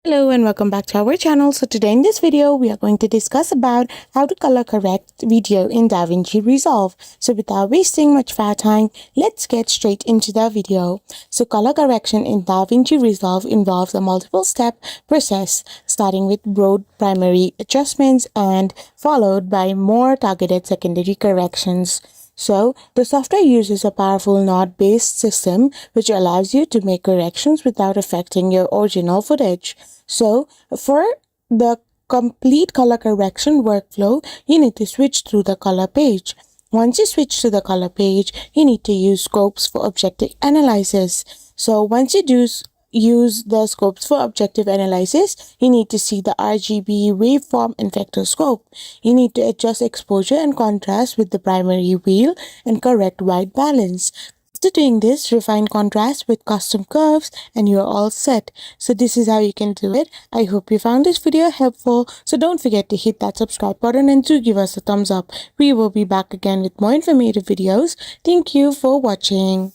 Hello and welcome back to our channel. So today in this video, we are going to discuss about how to color correct video in DaVinci Resolve. So without wasting much of our time, let's get straight into the video. So color correction in DaVinci Resolve involves a multiple step process, starting with broad primary adjustments and followed by more targeted secondary corrections. So, the software uses a powerful node-based system which allows you to make corrections without affecting your original footage. So, for the complete color correction workflow, you need to switch through the color page. Once you switch to the color page, you need to use scopes for objective analysis. So, once you use the scopes for objective analysis, you need to see the RGB, waveform, and vectorscope. You need to adjust exposure and contrast with the primary wheel and correct white balance. After doing this, refine contrast with custom curves and you're all set. So this is how you can do it. I hope you found this video helpful. So don't forget to hit that subscribe button and to give us a thumbs up. We will be back again with more informative videos. Thank you for watching.